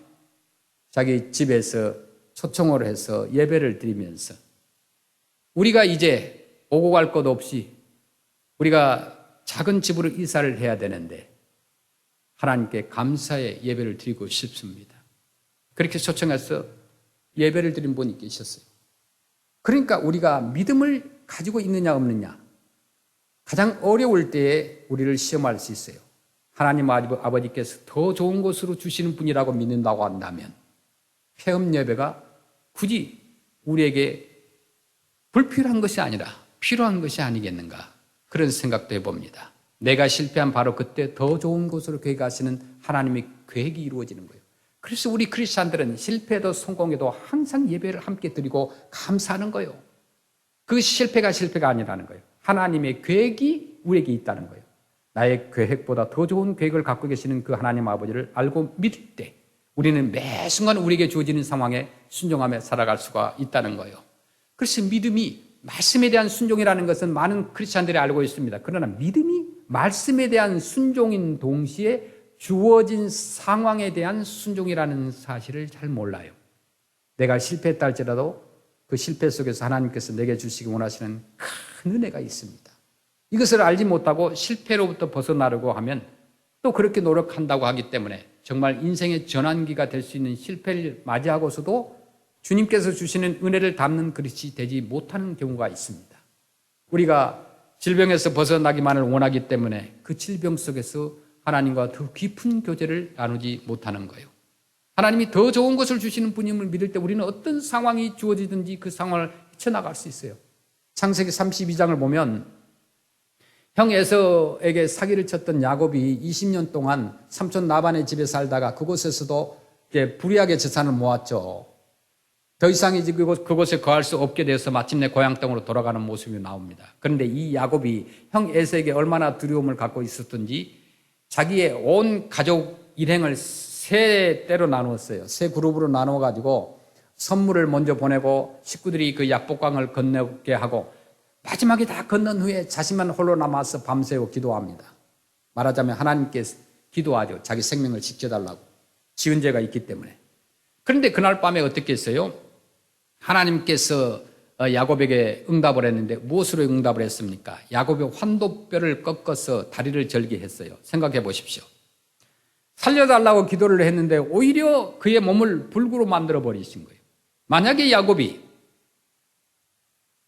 자기 집에서 초청을 해서 예배를 드리면서 우리가 이제 오고 갈 것 없이 우리가 작은 집으로 이사를 해야 되는데 하나님께 감사의 예배를 드리고 싶습니다. 그렇게 초청해서 예배를 드린 분이 계셨어요. 그러니까 우리가 믿음을 가지고 있느냐 없느냐, 가장 어려울 때에 우리를 시험할 수 있어요. 하나님 아버지께서 더 좋은 곳으로 주시는 분이라고 믿는다고 한다면 폐업 예배가 굳이 우리에게 불필요한 것이 아니라 필요한 것이 아니겠는가, 그런 생각도 해봅니다. 내가 실패한 바로 그때 더 좋은 곳으로 계획하시는 하나님의 계획이 이루어지는 거예요. 그래서 우리 크리스찬들은 실패도 성공에도 항상 예배를 함께 드리고 감사하는 거예요. 그 실패가 아니라는 거예요. 하나님의 계획이 우리에게 있다는 거예요. 나의 계획보다 더 좋은 계획을 갖고 계시는 그 하나님 아버지를 알고 믿을 때 우리는 매 순간 우리에게 주어지는 상황에 순종하며 살아갈 수가 있다는 거예요. 그래서 믿음이, 말씀에 대한 순종이라는 것은 많은 크리스찬들이 알고 있습니다. 그러나 믿음이 말씀에 대한 순종인 동시에 주어진 상황에 대한 순종이라는 사실을 잘 몰라요. 내가 실패했다 할지라도 그 실패 속에서 하나님께서 내게 주시기 원하시는 큰 은혜가 있습니다. 이것을 알지 못하고 실패로부터 벗어나려고 하면 또 그렇게 노력한다고 하기 때문에 정말 인생의 전환기가 될 수 있는 실패를 맞이하고서도 주님께서 주시는 은혜를 담는 그릇이 되지 못하는 경우가 있습니다. 우리가 질병에서 벗어나기만을 원하기 때문에 그 질병 속에서 하나님과 더 깊은 교제를 나누지 못하는 거예요. 하나님이 더 좋은 것을 주시는 분임을 믿을 때 우리는 어떤 상황이 주어지든지 그 상황을 헤쳐나갈 수 있어요. 창세기 32장을 보면 형 에서에게 사기를 쳤던 야곱이 20년 동안 삼촌 라반의 집에 살다가 그곳에서도 불의하게 재산을 모았죠. 더 이상 이제 그곳에 거할 수 없게 돼서 마침내 고향 땅으로 돌아가는 모습이 나옵니다. 그런데 이 야곱이 형 에서에게 얼마나 두려움을 갖고 있었던지 자기의 온 가족 일행을 세 때로 나누었어요. 세 그룹으로 나누어가지고 선물을 먼저 보내고 식구들이 그 약복강을 건너게 하고 마지막에 다 건넌 후에 자신만 홀로 남아서 밤새워 기도합니다. 말하자면 하나님께 기도하죠. 자기 생명을 지켜달라고. 지은 죄가 있기 때문에. 그런데 그날 밤에 어떻게 했어요? 하나님께서 야곱에게 응답을 했는데 무엇으로 응답을 했습니까? 야곱의 환도뼈를 꺾어서 다리를 절게 했어요. 생각해 보십시오. 살려달라고 기도를 했는데 오히려 그의 몸을 불구로 만들어 버리신 거예요. 만약에 야곱이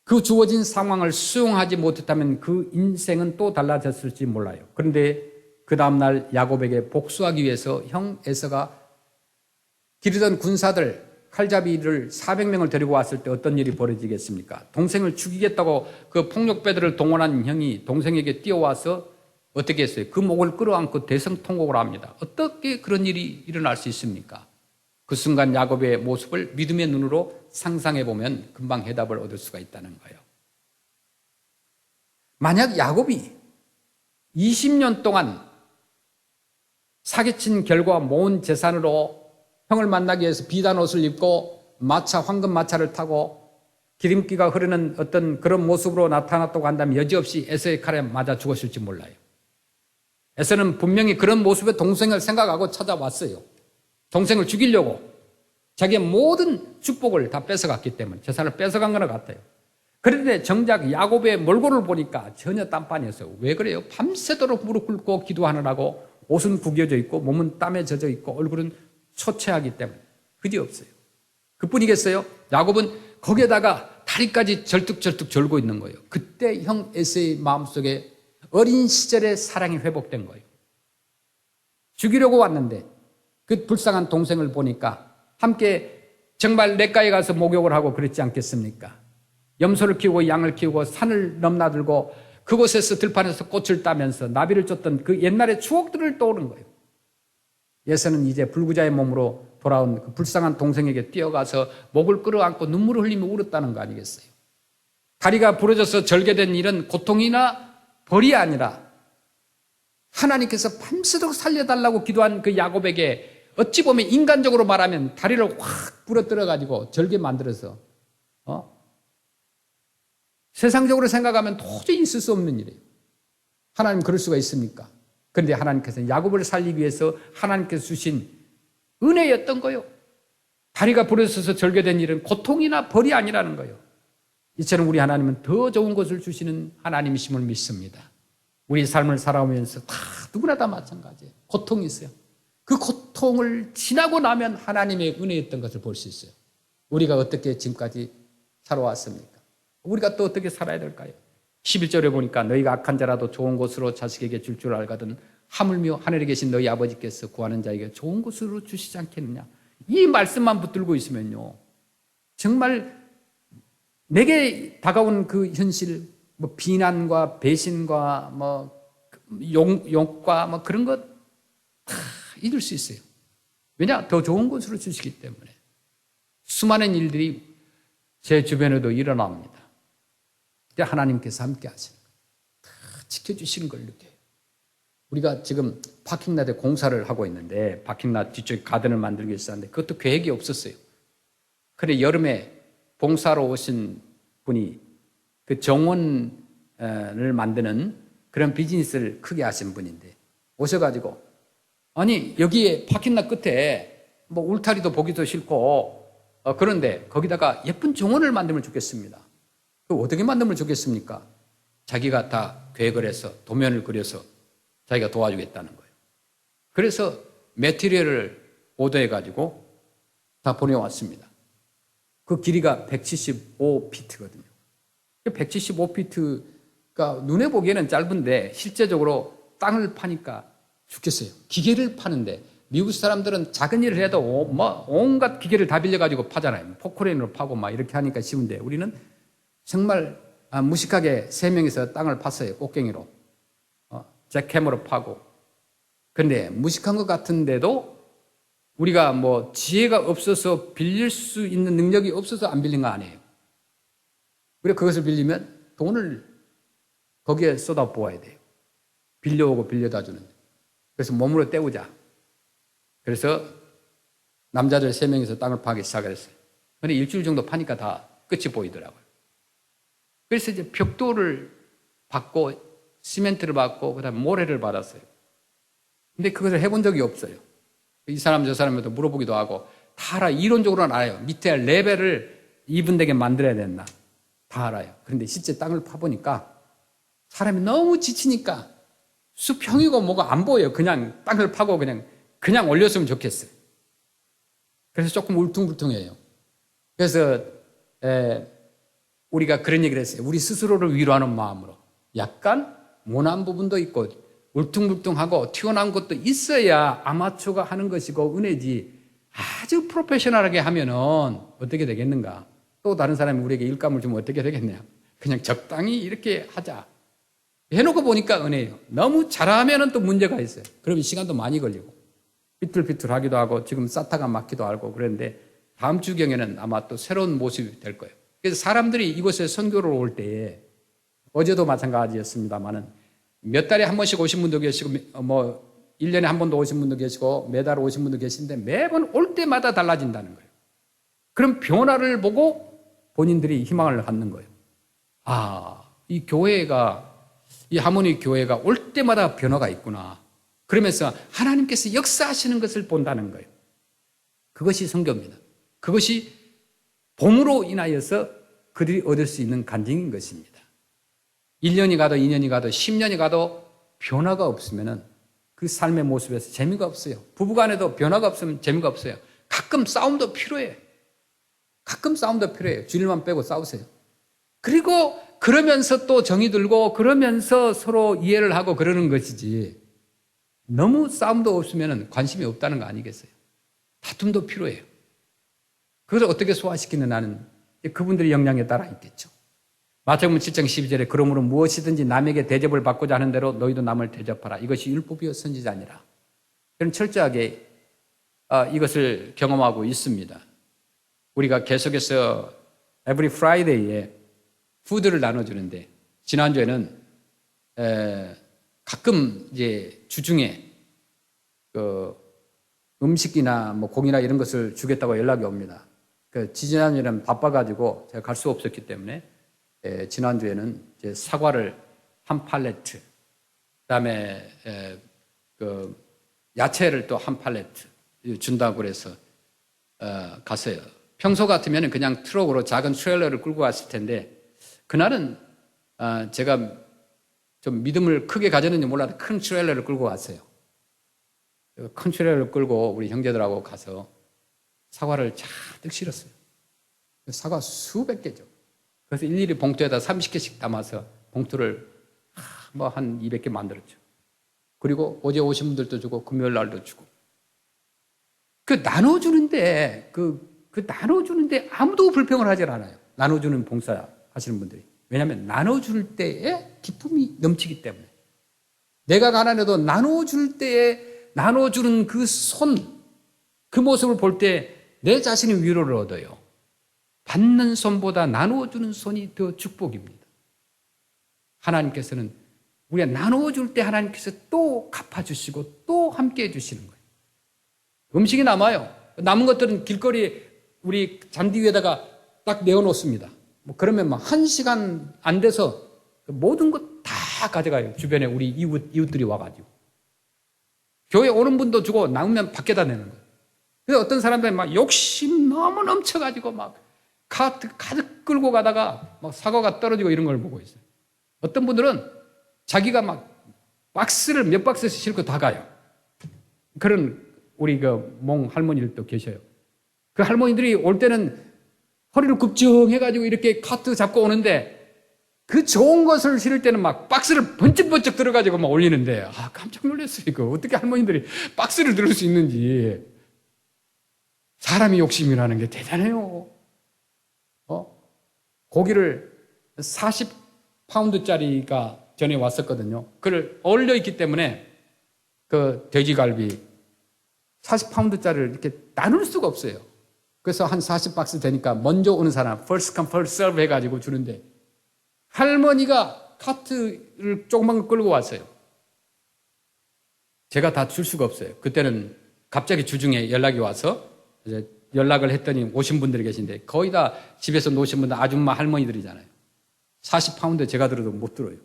그 주어진 상황을 수용하지 못했다면 그 인생은 또 달라졌을지 몰라요. 그런데 그 다음날 야곱에게 복수하기 위해서 형 에서가 기르던 군사들 칼잡이를 400명을 데리고 왔을 때 어떤 일이 벌어지겠습니까? 동생을 죽이겠다고 그 폭력배들을 동원한 형이 동생에게 뛰어와서 어떻게 했어요? 그 목을 끌어안고 대성통곡을 합니다. 어떻게 그런 일이 일어날 수 있습니까? 그 순간 야곱의 모습을 믿음의 눈으로 상상해 보면 금방 해답을 얻을 수가 있다는 거예요. 만약 야곱이 20년 동안 사기친 결과 모은 재산으로 형을 만나기 위해서 비단 옷을 입고 황금 마차를 타고 기름기가 흐르는 어떤 그런 모습으로 나타났다고 한다면 여지없이 에서의 칼에 맞아 죽었을지 몰라요. 에서는 분명히 그런 모습의 동생을 생각하고 찾아왔어요. 동생을 죽이려고 자기의 모든 축복을 다 뺏어갔기 때문에 재산을 뺏어간 거나 같아요. 그런데 정작 야곱의 몰골을 보니까 전혀 딴판이었어요. 왜 그래요? 밤새도록 무릎 꿇고 기도하느라고 옷은 구겨져 있고 몸은 땀에 젖어 있고 얼굴은 초췌하기 때문에 그지없어요. 그뿐이겠어요? 야곱은 거기에다가 다리까지 절뚝절뚝 절고 있는 거예요. 그때 형 에서의 마음속에 어린 시절의 사랑이 회복된 거예요. 죽이려고 왔는데 그 불쌍한 동생을 보니까 함께 정말 냇가에 가서 목욕을 하고 그랬지 않겠습니까? 염소를 키우고 양을 키우고 산을 넘나들고 그곳에서 들판에서 꽃을 따면서 나비를 쫓던 그 옛날의 추억들을 떠오른 거예요. 예서는 이제 불구자의 몸으로 돌아온 그 불쌍한 동생에게 뛰어가서 목을 끌어안고 눈물을 흘리며 울었다는 거 아니겠어요? 다리가 부러져서 절개된 일은 고통이나 벌이 아니라 하나님께서 밤새도록 살려달라고 기도한 그 야곱에게 어찌 보면 인간적으로 말하면 다리를 확 부러뜨려가지고 절개 만들어서 세상적으로 생각하면 도저히 있을 수 없는 일이에요. 하나님 그럴 수가 있습니까? 그런데 하나님께서는 야곱을 살리기 위해서 하나님께서 주신 은혜였던 거예요. 다리가 부러져서 절개된 일은 고통이나 벌이 아니라는 거예요. 이처럼 우리 하나님은 더 좋은 것을 주시는 하나님이심을 믿습니다. 우리 삶을 살아오면서 다 누구나 다 마찬가지예요. 고통이 있어요. 그 고통을 지나고 나면 하나님의 은혜였던 것을 볼 수 있어요. 우리가 어떻게 지금까지 살아왔습니까? 우리가 또 어떻게 살아야 될까요? 11절에 보니까 너희가 악한 자라도 좋은 것으로 자식에게 줄 줄 알거든 하물며 하늘에 계신 너희 아버지께서 구하는 자에게 좋은 것으로 주시지 않겠느냐. 이 말씀만 붙들고 있으면요, 정말 내게 다가온 그 현실, 뭐 비난과 배신과 뭐 욕과 그런 것 다 잊을 수 있어요. 왜냐? 더 좋은 것으로 주시기 때문에. 수많은 일들이 제 주변에도 일어납니다. 하나님께서 함께 하시는 거예요. 다 지켜주시는 걸 느껴요. 우리가 지금 파킹랏에 공사를 하고 있는데 파킹랏 뒤쪽에 가든을 만들기 위해서 하는데 그것도 계획이 없었어요. 그래 여름에 봉사로 오신 분이 그 정원을 만드는 그런 비즈니스를 크게 하신 분인데 오셔가지고 아니 여기에 파킹랏 끝에 뭐 울타리도 보기도 싫고 그런데 거기다가 예쁜 정원을 만들면 좋겠습니다. 그 어떻게 만들면 좋겠습니까? 자기가 다 계획을 해서 도면을 그려서 자기가 도와주겠다는 거예요. 그래서 매티리얼을 오더해가지고 다 보내왔습니다. 그 길이가 175피트거든요. 175피트가 눈에 보기에는 짧은데 실제적으로 땅을 파니까 죽겠어요. 기계를 파는데 미국 사람들은 작은 일을 해도 온갖 기계를 다 빌려가지고 파잖아요. 포크레인으로 파고 막 이렇게 하니까 쉬운데 우리는 정말 무식하게 3명이서 땅을 팠어요. 꽃갱이로. 잭해머로 파고. 그런데 무식한 것 같은데도 우리가 뭐 지혜가 없어서 빌릴 수 있는 능력이 없어서 안 빌린 거 아니에요. 그래 그것을 빌리면 돈을 거기에 쏟아 부어야 돼요. 빌려오고 빌려다 주는데. 그래서 몸으로 때우자. 그래서 남자들 3명이서 땅을 파기 시작했어요. 그런데 일주일 정도 파니까 다 끝이 보이더라고요. 그래서 이제 벽돌을 받고 시멘트를 받고 그다음에 모래를 받았어요. 근데 그것을 해본 적이 없어요. 이 사람 저 사람한테 물어보기도 하고 다 알아요. 이론적으로는 알아요. 밑에 레벨을 이분되게 만들어야 된다. 다 알아요. 그런데 실제 땅을 파보니까 사람이 너무 지치니까 수평이고 뭐가 안 보여요. 그냥 땅을 파고 그냥 올렸으면 좋겠어요. 그래서 조금 울퉁불퉁해요. 그래서 우리가 그런 얘기를 했어요. 우리 스스로를 위로하는 마음으로 약간 모난 부분도 있고 울퉁불퉁하고 튀어나온 것도 있어야 아마추어가 하는 것이고 은혜지 아주 프로페셔널하게 하면은 어떻게 되겠는가. 또 다른 사람이 우리에게 일감을 주면 어떻게 되겠냐. 그냥 적당히 이렇게 하자 해놓고 보니까 은혜예요. 너무 잘하면은 또 문제가 있어요. 그러면 시간도 많이 걸리고 비틀비틀하기도 하고 지금 싸타가 막히도 하고 그런데 다음 주경에는 아마 또 새로운 모습이 될 거예요. 그래서 사람들이 이곳에 선교를 올 때에 어제도 마찬가지였습니다만은 몇 달에 한 번씩 오신 분도 계시고 뭐 1년에 한 번도 오신 분도 계시고 매달 오신 분도 계신데 매번 올 때마다 달라진다는 거예요. 그럼 변화를 보고 본인들이 희망을 갖는 거예요. 이 교회가 이 하모니 교회가 올 때마다 변화가 있구나. 그러면서 하나님께서 역사하시는 것을 본다는 거예요. 그것이 성교입니다. 그것이 봄으로 인하여서 그들이 얻을 수 있는 간증인 것입니다. 1년이 가도 2년이 가도 10년이 가도 변화가 없으면 그 삶의 모습에서 재미가 없어요. 부부간에도 변화가 없으면 재미가 없어요. 가끔 싸움도 필요해요. 가끔 싸움도 필요해요. 주일만 빼고 싸우세요. 그리고 그러면서 또 정이 들고 그러면서 서로 이해를 하고 그러는 것이지, 너무 싸움도 없으면 관심이 없다는 거 아니겠어요? 다툼도 필요해요. 그것을 어떻게 소화시키느냐는 그분들의 역량에 따라 있겠죠. 마태복음 7장 12절에 그러므로 무엇이든지 남에게 대접을 받고자 하는 대로 너희도 남을 대접하라. 이것이 율법이요 선지자니라. 저는 철저하게 이것을 경험하고 있습니다. 우리가 계속해서 every Friday에 푸드를 나눠주는데, 지난주에는 가끔 이제 주중에 그 음식이나 뭐 공이나 이런 것을 주겠다고 연락이 옵니다. 그 지난주에는 바빠가지고 제가 갈 수 없었기 때문에 지난주에는 이제 사과를 한 팔레트, 그다음에 그 야채를 또 한 팔레트 준다고 그래서 갔어요. 평소 같으면 그냥 트럭으로 작은 트레일러를 끌고 갔을 텐데, 그날은 제가 좀 믿음을 크게 가졌는지 몰라도 큰 트레일러를 끌고 갔어요. 큰 트레일러를 끌고 우리 형제들하고 가서 사과를 잔뜩 실었어요. 사과 수백 개죠. 그래서 일일이 봉투에다 30개씩 담아서 봉투를 뭐 한 200개 만들었죠. 그리고 어제 오신 분들도 주고 금요일 날도 주고. 그 나눠주는데 나눠주는데 아무도 불평을 하질 않아요. 나눠주는 봉사 하시는 분들이. 왜냐하면 나눠줄 때에 기쁨이 넘치기 때문에. 내가 가난해도 나눠줄 때에 나눠주는 그 손, 그 모습을 볼 때 내 자신이 위로를 얻어요. 받는 손보다 나눠주는 손이 더 축복입니다. 하나님께서는 우리가 나눠줄 때 하나님께서 또 갚아주시고 또 함께 해주시는 거예요. 음식이 남아요. 남은 것들은 길거리에 우리 잔디 위에다가 딱 내어놓습니다. 뭐 그러면 막 1시간 안 돼서 모든 것 다 가져가요. 주변에 우리 이웃들이 와가지고. 교회 오는 분도 주고 남으면 밖에다 내는 거예요. 그래서 어떤 사람들은 막 욕심 너무 넘쳐가지고 막 카트 가득 끌고 가다가 막 사과가 떨어지고 이런 걸 보고 있어요. 어떤 분들은 자기가 막 박스를 몇 박스씩 싣고 다 가요. 그런 우리 그 몽 할머니들도 계셔요. 그 할머니들이 올 때는 허리를 굽정해가지고 이렇게 카트 잡고 오는데, 그 좋은 것을 실을 때는 막 박스를 번쩍번쩍 들어가지고 막 올리는데, 깜짝 놀랐어요. 이거 어떻게 할머니들이 박스를 들을 수 있는지. 사람이 욕심이라는 게 대단해요. 고기를 40파운드짜리가 전에 왔었거든요. 그걸 얼려 있기 때문에 그 돼지갈비 40파운드짜리를 이렇게 나눌 수가 없어요. 그래서 한 40박스 되니까 먼저 오는 사람 first come first serve 해가지고 주는데, 할머니가 카트를 조그만 거 끌고 왔어요. 제가 다 줄 수가 없어요. 그때는 갑자기 주중에 연락이 와서 이제 연락을 했더니 오신 분들이 계신데, 거의 다 집에서 노신 분들 아줌마 할머니들이잖아요. 40파운드 제가 들어도 못 들어요.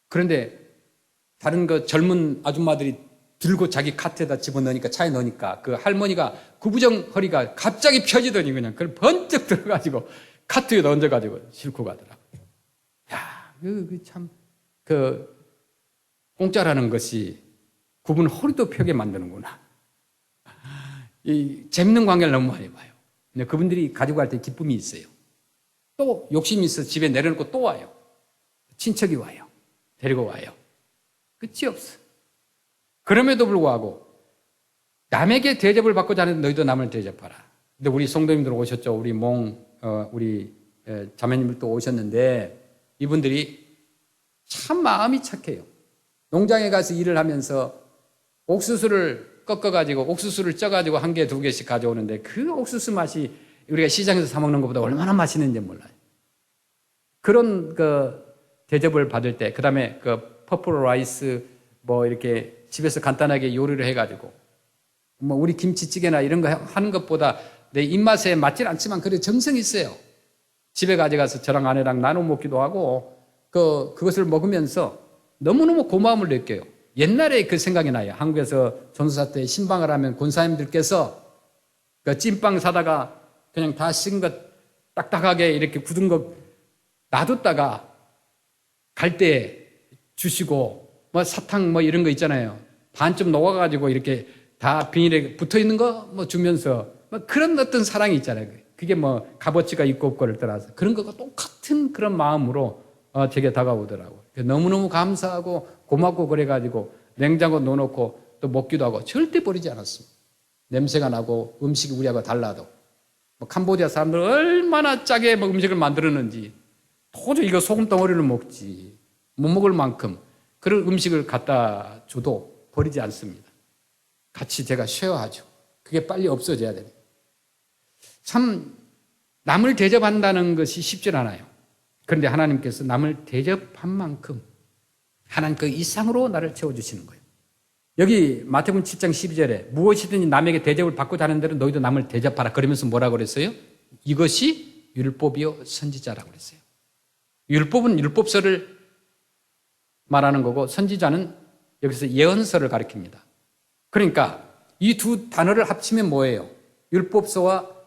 그런데 다른 그 젊은 아줌마들이 들고 자기 카트에다 집어넣으니까, 차에 넣으니까 그 할머니가 구부정 허리가 갑자기 펴지더니 그냥 그걸 번쩍 들어가지고 카트 위에 얹어가지고 싣고 가더라고요. 야, 공짜라는 것이 구분 허리도 펴게 만드는구나. 이 재밌는 관계를 너무 많이 봐요. 근데 그분들이 가지고 갈 때 기쁨이 있어요. 또 욕심이 있어서 집에 내려놓고 또 와요. 친척이 와요. 데리고 와요. 끝이 없어. 그럼에도 불구하고 남에게 대접을 받고자 하는 너희도 남을 대접하라. 근데 우리 성도님들 오셨죠. 우리 우리 자매님들도 오셨는데, 이분들이 참 마음이 착해요. 농장에 가서 일을 하면서 옥수수를 꺾어가지고 옥수수를 쪄가지고 한 개, 2개씩 가져오는데, 그 옥수수 맛이 우리가 시장에서 사 먹는 것보다 얼마나 맛있는지 몰라요. 그런 그 대접을 받을 때, 그 다음에 그 퍼플 라이스 뭐 이렇게 집에서 간단하게 요리를 해가지고 뭐 우리 김치찌개나 이런 거 하는 것보다 내 입맛에 맞진 않지만 그래도 정성이 있어요. 집에 가져가서 저랑 아내랑 나눠 먹기도 하고 그것을 먹으면서 너무너무 고마움을 느껴요. 옛날에 그 생각이 나요. 한국에서 전도사 때 신방을 하면 권사님들께서 그 찐빵 사다가 그냥 다 식은 것 딱딱하게 이렇게 굳은 거 놔뒀다가 갈 때 주시고, 뭐 사탕 뭐 이런 거 있잖아요. 반쯤 녹아가지고 이렇게 다 비닐에 붙어 있는 거 뭐 주면서 뭐 그런 어떤 사랑이 있잖아요. 그게 뭐 값어치가 있고 없고를 떠나서 그런 것과 똑같은 그런 마음으로 제게 다가오더라고요. 너무너무 감사하고 고맙고 그래가지고 냉장고 넣어놓고 또 먹기도 하고 절대 버리지 않았습니다. 냄새가 나고 음식이 우리하고 달라도. 뭐 캄보디아 사람들 얼마나 짜게 뭐 음식을 만들었는지 도저히 이거 소금 덩어리를 먹지 못 먹을 만큼 그런 음식을 갖다 줘도 버리지 않습니다. 같이 제가 쉐어하죠. 그게 빨리 없어져야 됩니다. 참 남을 대접한다는 것이 쉽지 않아요. 그런데 하나님께서 남을 대접한 만큼 하나님 그 이상으로 나를 채워주시는 거예요. 여기 마태복음 7장 12절에 무엇이든지 남에게 대접을 받고자 하는 대로 너희도 남을 대접하라. 그러면서 뭐라고 그랬어요? 이것이 율법이요 선지자라고 그랬어요. 율법은 율법서를 말하는 거고 선지자는 여기서 예언서를 가리킵니다. 그러니까 이 두 단어를 합치면 뭐예요? 율법서와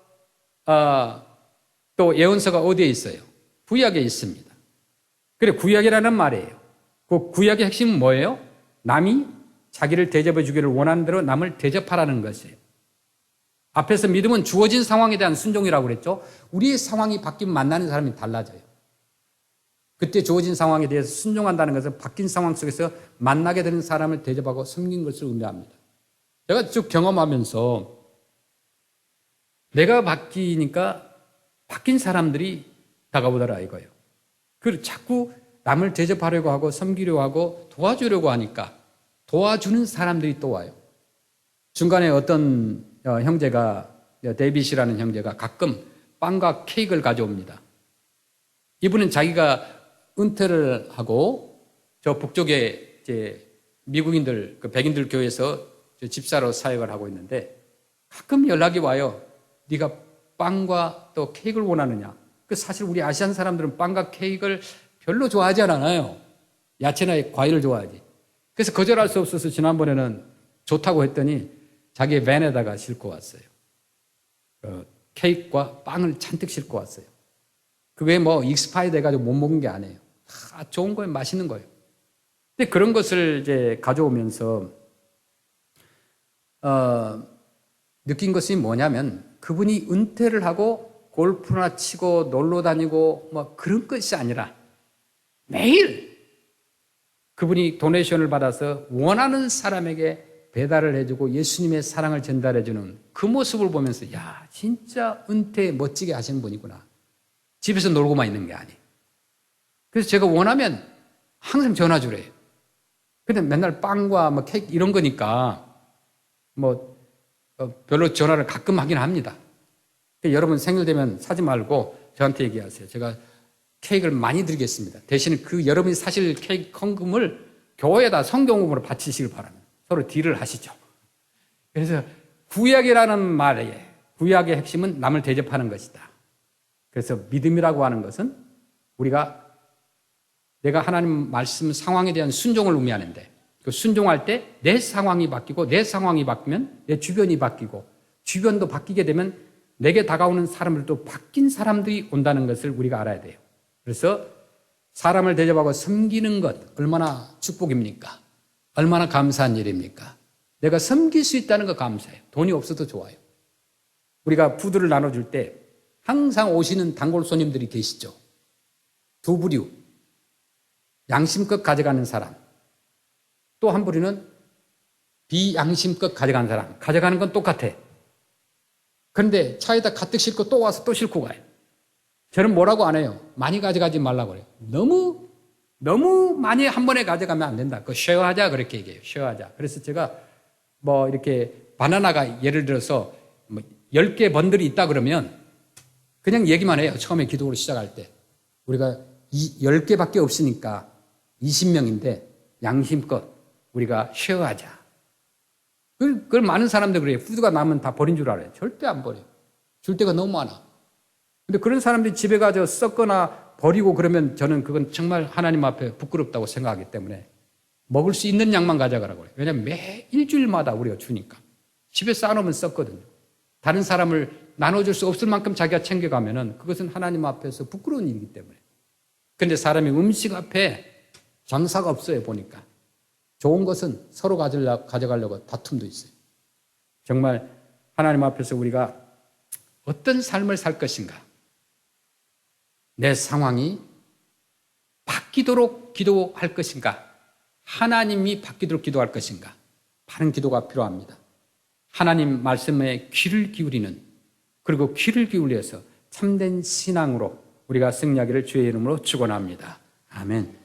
또 예언서가 어디에 있어요? 구약에 있습니다. 그래 구약이라는 말이에요. 그 구약의 핵심은 뭐예요? 남이 자기를 대접해 주기를 원하는 대로 남을 대접하라는 것이에요. 앞에서 믿음은 주어진 상황에 대한 순종이라고 그랬죠. 우리의 상황이 바뀌면 만나는 사람이 달라져요. 그때 주어진 상황에 대해서 순종한다는 것은 바뀐 상황 속에서 만나게 되는 사람을 대접하고 섬긴 것을 의미합니다. 제가 쭉 경험하면서 내가 바뀌니까 바뀐 사람들이 다가오더라 이거예요. 그리고 자꾸 남을 대접하려고 하고 섬기려고 하고 도와주려고 하니까 도와주는 사람들이 또 와요. 중간에 어떤 형제가 데이빗이라는 형제가 가끔 빵과 케이크를 가져옵니다. 이분은 자기가 은퇴를 하고 저 북쪽에 이제 미국인들, 그 백인들 교회에서 집사로 사역을 하고 있는데 가끔 연락이 와요. 네가 빵과 또 케이크를 원하느냐? 그 사실 우리 아시안 사람들은 빵과 케이크를 별로 좋아하지 않아요. 야채나 과일을 좋아하지. 그래서 거절할 수 없어서 지난번에는 좋다고 했더니 자기 밴에다가 싣고 왔어요. 케이크와 빵을 잔뜩 싣고 왔어요. 그게 뭐 익스파이 돼가지고 못 먹은 게 아니에요. 다 좋은 거예요. 맛있는 거예요. 근데 그런 것을 이제 가져오면서 느낀 것이 뭐냐면 그분이 은퇴를 하고 골프나 치고 놀러 다니고 뭐 그런 것이 아니라 매일 그분이 도네이션을 받아서 원하는 사람에게 배달을 해주고 예수님의 사랑을 전달해주는 그 모습을 보면서 야 진짜 은퇴 멋지게 하시는 분이구나. 집에서 놀고만 있는 게 아니에요. 그래서 제가 원하면 항상 전화 주래요. 근데 맨날 빵과 뭐 케이크 이런 거니까 뭐 별로 전화를 가끔 하긴 합니다. 여러분 생일 되면 사지 말고 저한테 얘기하세요. 제가 케이크를 많이 드리겠습니다. 대신 그 여러분이 사실 케이크 헌금을 교회에다 성경금으로 바치시길 바랍니다. 서로 딜을 하시죠. 그래서 구약이라는 말에 구약의 핵심은 남을 대접하는 것이다. 그래서 믿음이라고 하는 것은 내가 하나님 말씀 상황에 대한 순종을 의미하는데 그 순종할 때 내 상황이 바뀌고 내 상황이 바뀌면 내 주변이 바뀌고 주변도 바뀌게 되면 내게 다가오는 사람들도 바뀐 사람들이 온다는 것을 우리가 알아야 돼요. 그래서 사람을 대접하고 섬기는 것 얼마나 축복입니까? 얼마나 감사한 일입니까? 내가 섬길 수 있다는 거 감사해요. 돈이 없어도 좋아요. 우리가 푸드를 나눠줄 때 항상 오시는 단골 손님들이 계시죠. 두 부류. 양심껏 가져가는 사람. 또 한 부류는 비양심껏 가져가는 사람. 가져가는 건 똑같아. 그런데 차에다 가득 싣고 또 와서 또 싣고 가요. 저는 뭐라고 안 해요. 많이 가져가지 말라고 그래요. 너무 많이 한 번에 가져가면 안 된다. 그거 쉐어하자 그렇게 얘기해요. 쉐어하자. 그래서 제가 뭐 이렇게 바나나가 예를 들어서 뭐 10개 번들이 있다 그러면 그냥 얘기만 해요. 처음에 기도를 시작할 때. 우리가 10개밖에 없으니까 20명인데 양심껏 우리가 쉐어하자. 그걸 많은 사람들 그래요. 푸드가 남으면 다 버린 줄 알아요. 절대 안 버려요. 줄 데가 너무 많아. 근데 그런 사람들이 집에 가서 썩거나 버리고 그러면 저는 그건 정말 하나님 앞에 부끄럽다고 생각하기 때문에 먹을 수 있는 양만 가져가라고 그래요. 왜냐하면 매 일주일마다 우리가 주니까. 집에 쌓아놓으면 썩거든요. 다른 사람을 나눠줄 수 없을 만큼 자기가 챙겨가면은 그것은 하나님 앞에서 부끄러운 일이기 때문에. 그런데 사람이 음식 앞에 장사가 없어요, 보니까. 좋은 것은 서로 가져가려고 다툼도 있어요. 정말 하나님 앞에서 우리가 어떤 삶을 살 것인가? 내 상황이 바뀌도록 기도할 것인가? 하나님이 바뀌도록 기도할 것인가? 바른 기도가 필요합니다. 하나님 말씀에 귀를 기울이는, 그리고 귀를 기울여서 참된 신앙으로 우리가 승리하기를 주의 이름으로 축원합니다. 아멘.